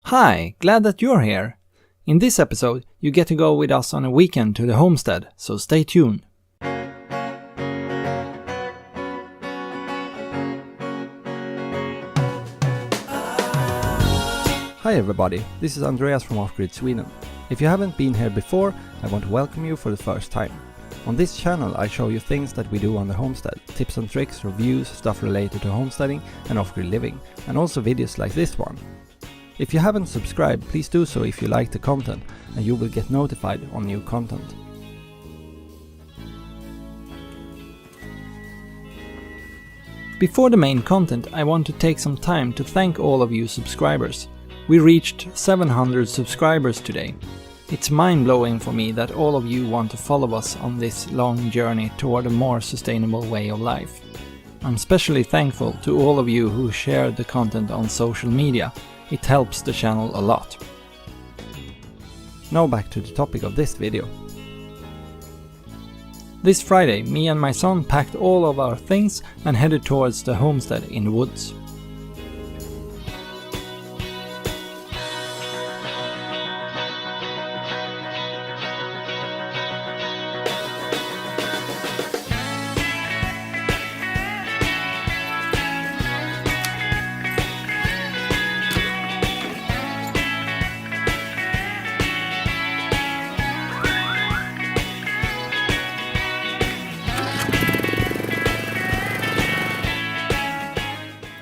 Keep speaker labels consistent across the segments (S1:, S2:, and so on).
S1: Hi, glad that you're here! In this episode, you get to go with us on a weekend to the Homestead, so stay tuned. Hi everybody, this is Andreas from Offgrid Sweden. If you haven't been here before, I want to welcome you for the first time. On this channel I show you things that we do on the homestead, tips and tricks, reviews, stuff related to homesteading and off-grid living, and also videos like this one. If you haven't subscribed, please do so if you like the content, and you will get notified on new content. Before the main content, I want to take some time to thank all of you subscribers. We reached 700 subscribers today. It's mind-blowing for me that all of you want to follow us on this long journey toward a more sustainable way of life. I'm especially thankful to all of you who share the content on social media. It helps the channel a lot. Now back to the topic of this video. This Friday, me and my son packed all of our things and headed towards the homestead in the woods.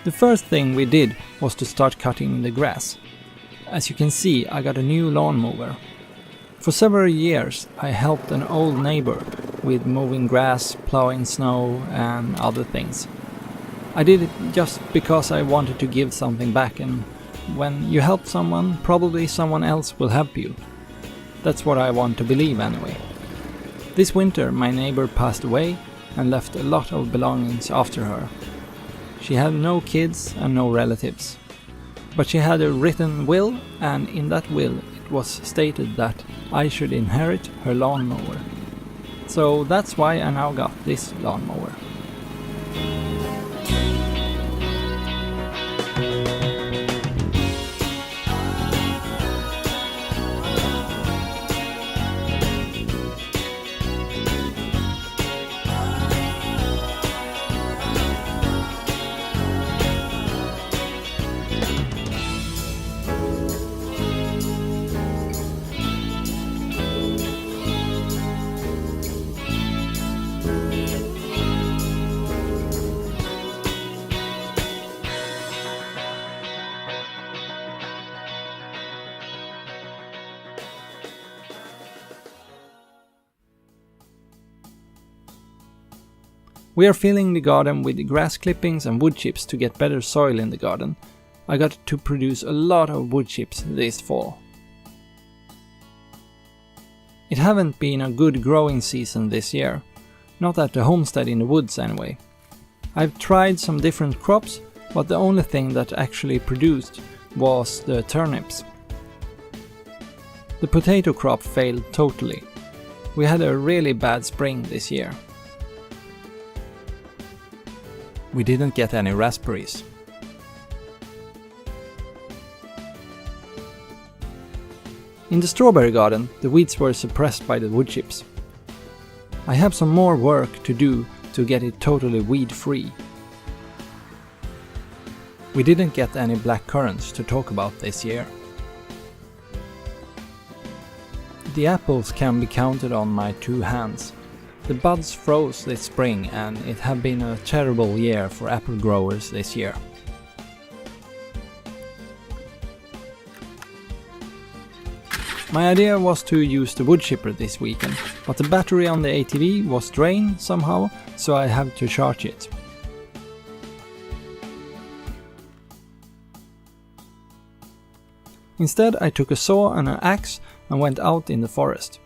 S1: The first thing we did was to start cutting the grass. As you can see, I got a new lawnmower. For several years I helped an old neighbor with mowing grass, plowing snow and other things. I did it just because I wanted to give something back, and when you help someone, probably someone else will help you. That's what I want to believe anyway. This winter my neighbor passed away and left a lot of belongings after her. She had no kids and no relatives. But she had a written will, and in that will it was stated that I should inherit her lawnmower. So that's why I now got this lawnmower. We are filling the garden with grass clippings and wood chips to get better soil in the garden. I got to produce a lot of wood chips this fall. It haven't been a good growing season this year. Not at the homestead in the woods anyway. I've tried some different crops, but the only thing that actually produced was the turnips. The potato crop failed totally. We had a really bad spring this year. We didn't get any raspberries. In the strawberry garden, the weeds were suppressed by the wood chips. I have some more work to do to get it totally weed-free. We didn't get any black currants to talk about this year. The apples can be counted on my two hands. The buds froze this spring, and it has been a terrible year for apple growers this year. My idea was to use the wood chipper this weekend, but the battery on the ATV was drained somehow, so I had to charge it. Instead I took a saw and an axe and went out in the forest.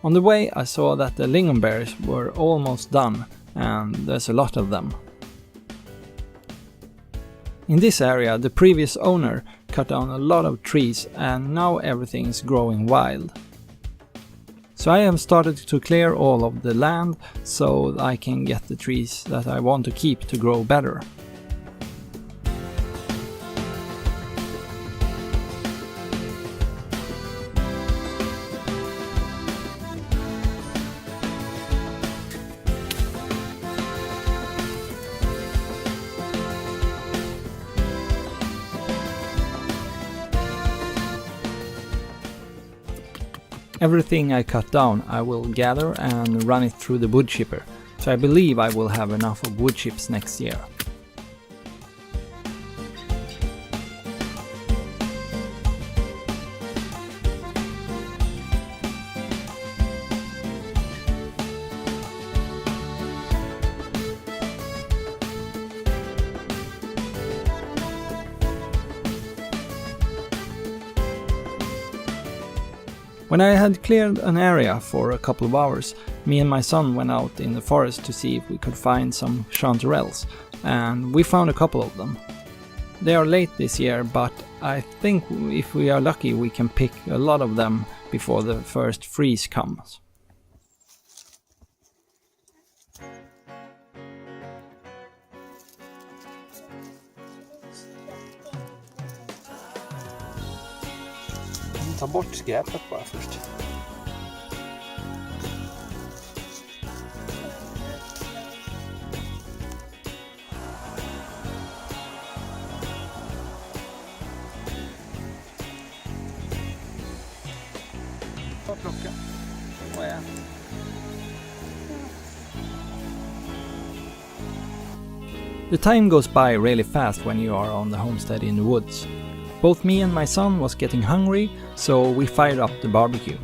S1: On the way I saw that the lingonberries were almost done, and there's a lot of them. In this area the previous owner cut down a lot of trees, and now everything is growing wild. So I have started to clear all of the land so I can get the trees that I want to keep to grow better. Everything I cut down I will gather and run it through the wood chipper, so I believe I will have enough of wood chips next year. When I had cleared an area for a couple of hours, me and my son went out in the forest to see if we could find some chanterelles, and we found a couple of them. They are late this year, but I think if we are lucky we can pick a lot of them before the first freeze comes.
S2: Ta bort skräpet bara först. Ta plocka. Vad är?
S1: The time goes by really fast when you are on the homestead in the woods. Both me and my son was getting hungry, so we fired up the barbecue.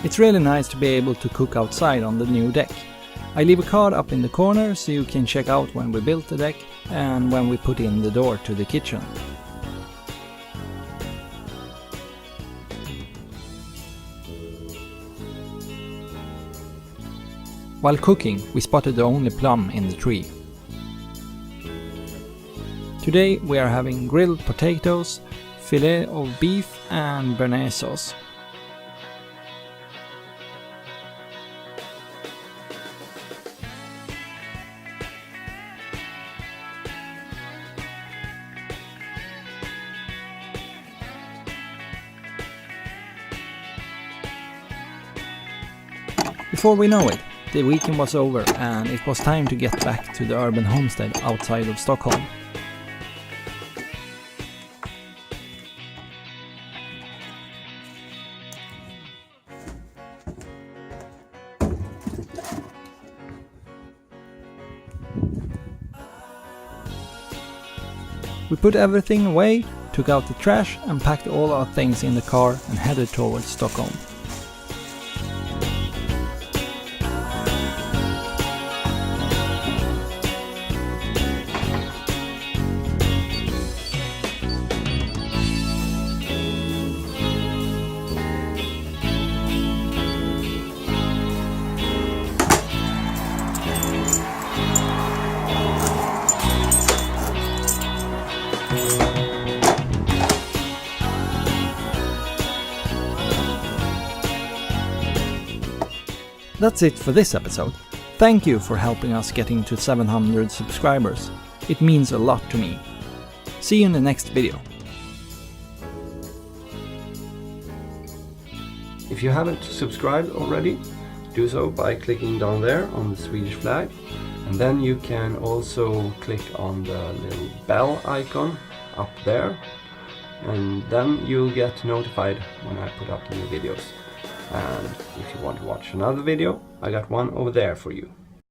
S1: It's really nice to be able to cook outside on the new deck. I leave a card up in the corner so you can check out when we built the deck and when we put in the door to the kitchen. While cooking, we spotted the only plum in the tree. Today we are having grilled potatoes, fillet of beef and béarnaise sauce. Before we know it, the weekend was over and it was time to get back to the urban homestead outside of Stockholm. We put everything away, took out the trash and packed all our things in the car and headed towards Stockholm. That's it for this episode. Thank you for helping us getting to 700 subscribers. It means a lot to me. See you in the next video.
S2: If you haven't subscribed already, do so by clicking down there on the Swedish flag, and then you can also click on the little bell icon up there, and then you'll get notified when I put up new videos. And if you want to watch another video, I got one over there for you.